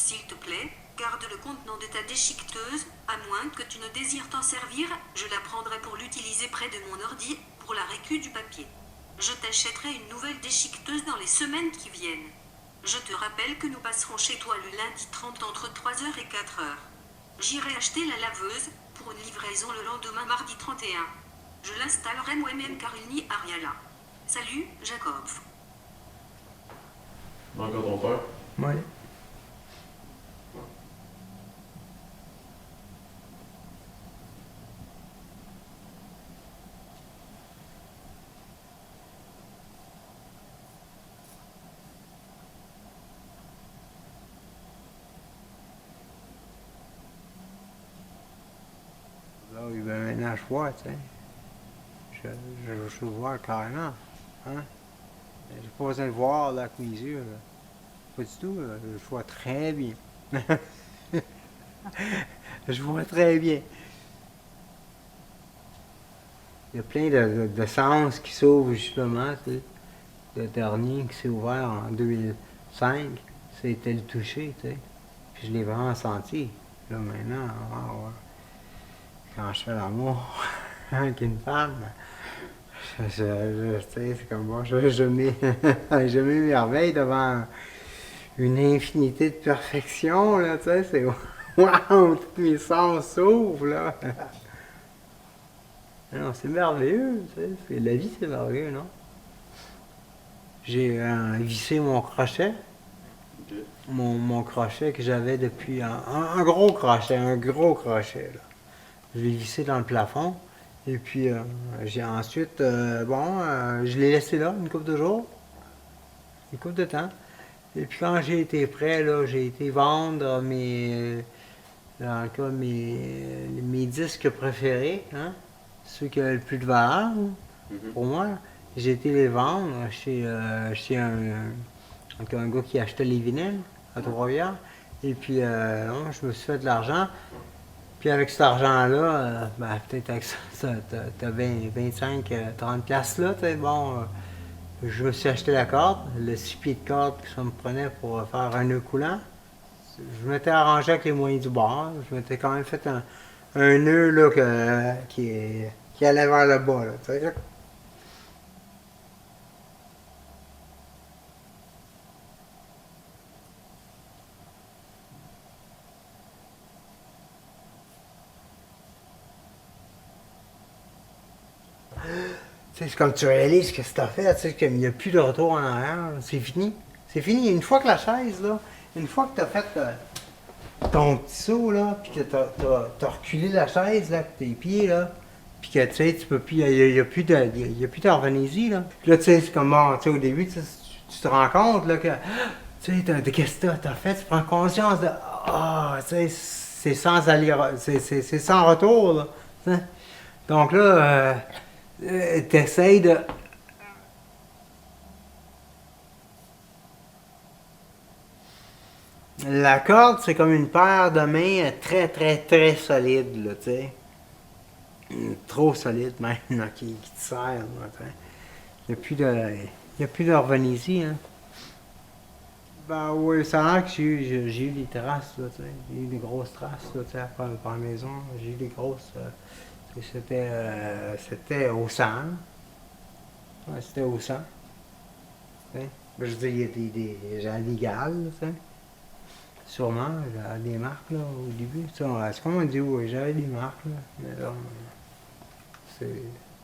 S'il te plaît, garde le contenant de ta déchiqueteuse, à moins que tu ne désires t'en servir, je la prendrai pour l'utiliser près de mon ordi, pour la récup du papier. Je t'achèterai une nouvelle déchiqueteuse dans les semaines qui viennent. Je te rappelle que nous passerons chez toi le lundi 30 entre 3 heures et 4 heures. J'irai acheter la laveuse, pour une livraison le lendemain mardi 31. Je l'installerai moi-même car il n'y a rien là. Salut, Jacob. Encore ton père? Oui. Là, il va maintenant, je vois, tu sais. Je le vois carrément. Hein? J'ai pas besoin de voir là, avec mes yeux. Là. Pas du tout. Là. Je vois très bien. Je vois très bien. Il y a plein de sens qui s'ouvrent justement. Tu sais. Le dernier qui s'est ouvert en 2005, c'était le toucher. Tu sais. Puis je l'ai vraiment senti. Là maintenant, wow, quand je fais l'amour avec une femme, tu sais, c'est comme moi, je m'émerveille devant une infinité de perfection, là, tu sais, c'est waouh, tous mes sens s'ouvrent, là. Non, c'est merveilleux, tu sais, la vie, c'est merveilleux, non? J'ai vissé mon crochet, Ok. mon crochet que j'avais depuis un gros crochet, là. Je l'ai vissé dans le plafond. Et puis, j'ai ensuite, je l'ai laissé là une couple de jours, une couple de temps. Et puis, quand j'ai été prêt, là, j'ai été vendre dans le cas, mes disques préférés, hein, ceux qui avaient le plus de valeur pour moi. J'ai été les vendre chez un gars qui achetait les vinyles à Trois-Rivières. Et puis, je me suis fait de l'argent. Puis avec cet argent-là, peut-être avec ça, t'as 25, 30 piastres là, je me suis acheté la corde, le 6 pieds de corde que ça me prenait pour faire un nœud coulant. Je m'étais arrangé avec les moyens du bord, je m'étais quand même fait un nœud là, qui allait vers le bas, là, tu sais. C'est comme tu réalises ce que tu as fait, tu sais, qu'il n'y a plus de retour en arrière, c'est fini. C'est fini. Une fois que la chaise, là, une fois que tu as fait ton petit saut, là, puis que tu as reculé la chaise, là, avec tes pieds, là, puis que, tu sais, tu peux plus, il n'y a plus de revenez-y, là. Puis là, tu sais, c'est comme, bon, tu sais, au début, tu te rends compte, là, que, tu sais, qu'est-ce que tu as fait, tu prends conscience de, tu sais, c'est sans aller, c'est sans retour, là, t'sais. Donc là, t'essayes de. La corde, c'est comme une paire de mains très, très, très solide, là, tu sais. Trop solide, même, là, qui te serre, là, tu sais. Il n'y a plus de revenez-y, hein. Ben oui, ça a l'air que j'ai eu des traces, là, tu sais. J'ai eu des grosses traces, là, tu sais, par la maison. J'ai eu des grosses. C'était au sang. Ouais, c'était au sang. Tu sais. Ben, je veux dire, il y a j'avais des gales, tu sais. Sûrement, j'avais des marques là, au début. C'est comme on dit, oui, j'avais des marques, là, mais là, ils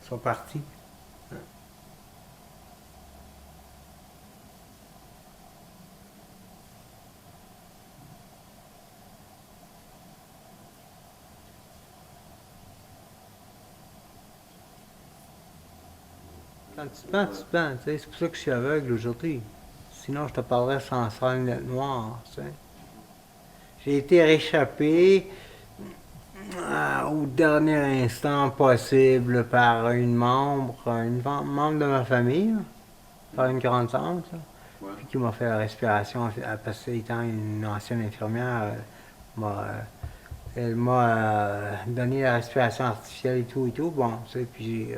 sont partis. Quand tu te pends, tu te pends, tu sais, c'est pour ça que je suis aveugle aujourd'hui. Sinon, je te parlerais sans lunettes noires, tu sais. J'ai été réchappé au dernier instant possible par une membre de ma famille, par une grande tante, là, Ouais. puis qui m'a fait la respiration, parce que étant une ancienne infirmière, elle m'a donné la respiration artificielle et tout, bon, tu sais, puis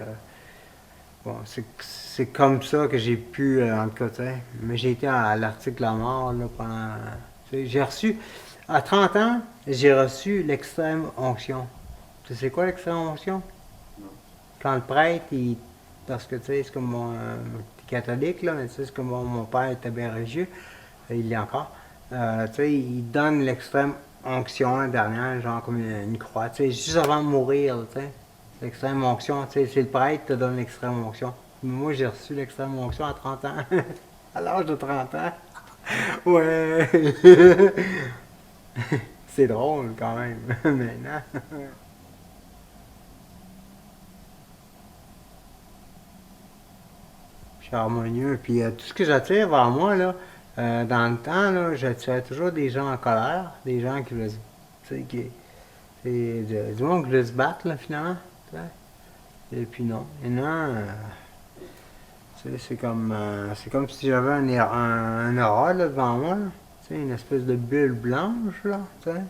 bon, c'est comme ça que j'ai pu, en tout cas, tu sais, mais j'ai été à l'article de la mort, là, pendant Tu sais, j'ai reçu, à 30 ans, j'ai reçu l'extrême onction. Tu sais quoi l'extrême onction? Non. Quand le prêtre, parce que tu sais, c'est comme t'es catholique, là, mais tu sais, c'est comme mon père était bien religieux, il l'est encore. Tu sais, il donne l'extrême onction la dernière, genre comme une croix, tu sais, juste avant de mourir, tu sais. L'extrême onction, tu sais, c'est le prêtre qui te donne l'extrême onction. Mais moi, j'ai reçu l'extrême onction à 30 ans. À l'âge de 30 ans. Ouais. C'est drôle quand même, maintenant. Je suis harmonieux. Puis tout ce que j'attire vers moi, là, dans le temps, là, j'attirais toujours des gens en colère, des gens qui veulent, tu sais, c'est du monde qui veut se battre, là, finalement. Tu sais. Et puis non. Et non, tu sais, c'est comme si j'avais un aura là, devant moi, là. Tu sais, une espèce de bulle blanche, là, tu sais,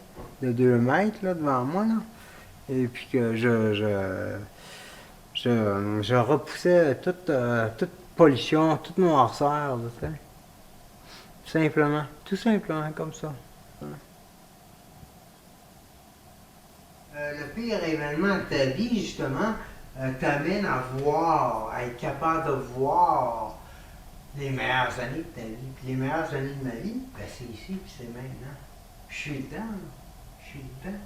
de 2 mètres, là, devant moi, là. Et puis que je repoussais toute pollution, toute noirceur, là, tu sais. Simplement, tout simplement, comme ça. Le pire événement de ta vie, justement, t'amène à voir, à être capable de voir les meilleures années de ta vie. Puis les meilleures années de ma vie, ben c'est ici, puis c'est maintenant. Je suis dedans, là. Je suis dedans.